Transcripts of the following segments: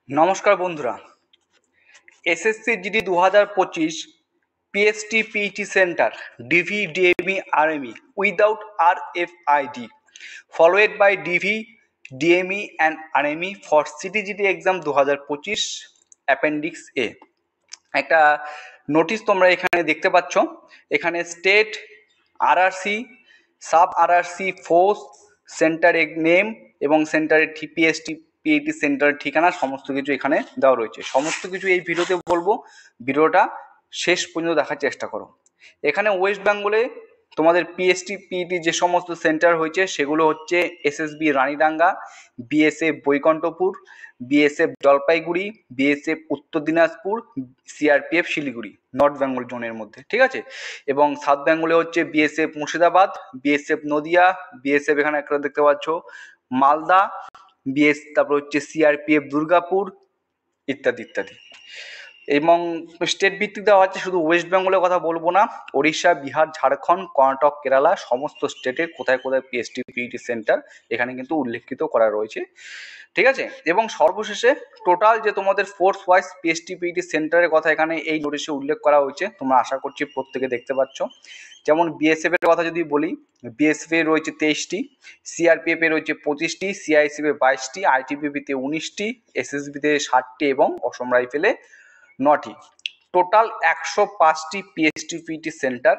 নমস্কার বন্ধুরা, SSC GD 2025 PST PET centre DV DME RME without RFID followed by DV DME and RME for CTGD exam 2025 appendix A একটা notice তোমরা এখানে দেখতে পাচ্ছ। এখানে state, RRC, sub RRC, force, সেন্টারের নেম এবং সেন্টারের পিএসটি পিইটি সেন্টারের ঠিকানা সমস্ত কিছু এখানে দেওয়া রয়েছে। সমস্ত কিছু এই ভিডিওতে বলবো, ভিডিওটা শেষ পর্যন্ত দেখার চেষ্টা করো। এখানে ওয়েস্ট বেঙ্গলে তোমাদের পিএসটি পিইটি যে সমস্ত সেন্টার হয়েছে সেগুলো হচ্ছে SSB Ranidanga, BSF Baikunthapur, BSF Jalpaiguri, BSF Uttar Dinajpur, CRPF Siliguri north Bengal জোনের মধ্যে, ঠিক আছে। এবং সাউথ বেঙ্গলে হচ্ছে BSF Murshidabad, BSF Nadia, BSF এখানে একটা দেখতে পাচ্ছ মালদা, তারপর হচ্ছে সিআরপিএফ দুর্গাপুর ইত্যাদি ইত্যাদি। এবং স্টেট ভিত্তিক দেওয়া হচ্ছে, শুধু ওয়েস্ট বেঙ্গলের কথা বলবো না, ওড়িশা, বিহার, ঝাড়খণ্ড, কর্ণাটক, কেরালা সমস্ত স্টেটের কোথায় কোথায় পিএসটি পিইটি সেন্টার এখানে কিন্তু উল্লেখিত করা রয়েছে, ঠিক আছে। এবং সর্বশেষে টোটাল যে তোমাদের ফোর্স ওয়াইজ পিএসটি পিইটি সেন্টারের কথা এখানে এই নোটিশে উল্লেখ করা হয়েছে, তোমরা আশা করছি প্রত্যেকে দেখতে পাচ্ছ। যেমন বিএসএফ এর কথা যদি বলি, বিএসএফ এ রয়েছে 23টি, সিআরপিএফ এ রয়েছে 25টি, সিআইএসএফ এ 22টি, আইটিবিপিতে 19টি, এসএসবিতে 60টি এবং অসম রাইফেলে 9টি। টোটাল 105টি পিএসটি পিইটি সেন্টার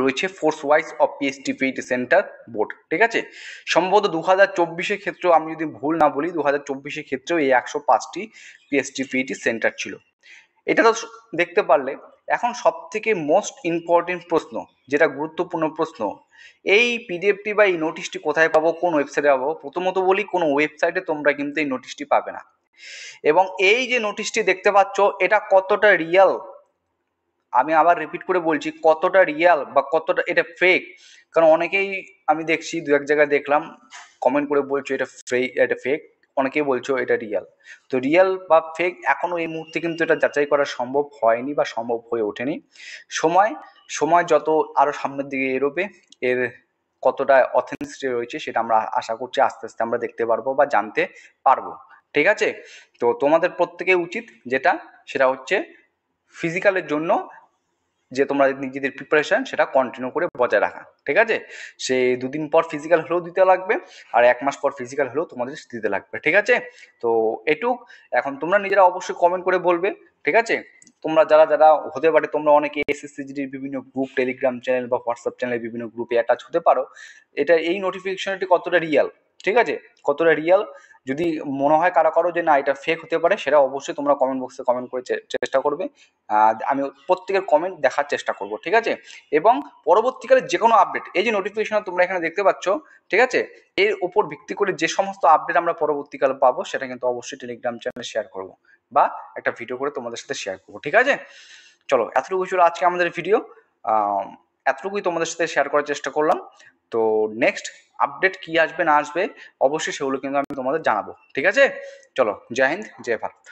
রয়েছে force wise of PST PET centre board, ঠিক আছে। সম্ভবত 2024 ক্ষেত্রেও, আমি যদি ভুল না বলি, 2024 ক্ষেত্রেও এই 105টি পিএসটি পিইটি সেন্টার ছিল। এটা তো দেখতে পারলে। এখন সব থেকে মোস্ট ইম্পর্টেন্ট প্রশ্ন, যেটা গুরুত্বপূর্ণ প্রশ্ন, এই পিডিএফটি বা এই নোটিশটি কোথায় পাবো, কোন ওয়েবসাইটে পাবো? প্রথমত বলি, কোনো ওয়েবসাইটে তোমরা কিন্তু এই নোটিশটি পাবে না। এবং এই যে নোটিশটি দেখতে পাচ্ছ, এটা কতটা রিয়েল, আমি আবার রিপিট করে বলছি, কতটা রিয়েল বা কতটা এটা ফেক। কারণ অনেকেই আমি দেখছি, দু এক জায়গায় দেখলাম কমেন্ট করে বলছো এটা ফেক, এটা ফেক, অনেকেই বলছো এটা রিয়েল। তো রিয়েল বা ফেক এখনো এই মুহূর্তে কিন্তু এটা যাচাই করা সম্ভব হয়নি বা সম্ভব হয়ে ওঠেনি। সময় যত আরো সামনের দিকে এগোবে, এর কতটা অথেন্টিসিটি রয়েছে সেটা আমরা আশা করছি আস্তে আস্তে আমরা দেখতে পারবো বা জানতে পারবো, ঠিক আছে। তো তোমাদের প্রত্যেকের উচিত যেটা, সেটা হচ্ছে ফিজিক্যালের জন্য যে তোমরা নিজেদের প্রিপারেশন সেটা কন্টিনিউ করে বজায় রাখা, ঠিক আছে। সে 2 দিন পর ফিজিক্যাল হলেও দিতে লাগবে, আর 1 মাস পর ফিজিক্যাল হলেও তোমাদের দিতে লাগবে, ঠিক আছে। তো এটুক। এখন তোমরা নিজেরা অবশ্যই কমেন্ট করে বলবে, ঠিক আছে। তোমরা যারা যারা হতে পারে তোমরা অনেকে এসএসসি জিডির বিভিন্ন গ্রুপ, টেলিগ্রাম চ্যানেল বা হোয়াটসঅ্যাপ চ্যানেলে বিভিন্ন গ্রুপে অ্যাটাচ হতে পারো। এটা এই নোটিফিকেশনটি কতটা রিয়েল, ঠিক আছে, কতটা রিয়েল যদি মনে হয় কারো কারো যে না এটা ফেক হতে পারে, সেটা অবশ্যই তোমরা কমেন্ট বক্সে কমেন্ট করে চেষ্টা করবে। আমি প্রত্যেকের কমেন্ট দেখার চেষ্টা করব, ঠিক আছে। এবং পরবর্তীকালে যে কোনো আপডেট, এই যে নোটিফিকেশন তোমরা এখানে দেখতে পাচ্ছ, ঠিক আছে, এর উপর ভিত্তি করে যে সমস্ত আপডেট আমরা পরবর্তীকালে পাবো সেটা কিন্তু অবশ্যই টেলিগ্রাম চ্যানেলে শেয়ার করব বা একটা ভিডিও করে তোমাদের সাথে শেয়ার করবো, ঠিক আছে। চলো, এতটুকু ছিল আজকে আমাদের ভিডিও। এতটুকুই তোমাদের সাথে শেয়ার করার চেষ্টা করলাম। তো নেক্সট আপডেট কি আসবে না আসবে অবশ্যই সেগুলো কিন্তু আমি তোমাদের জানাবো, ঠিক আছে। চলো, জয় হিন্দ, জয় ভারত।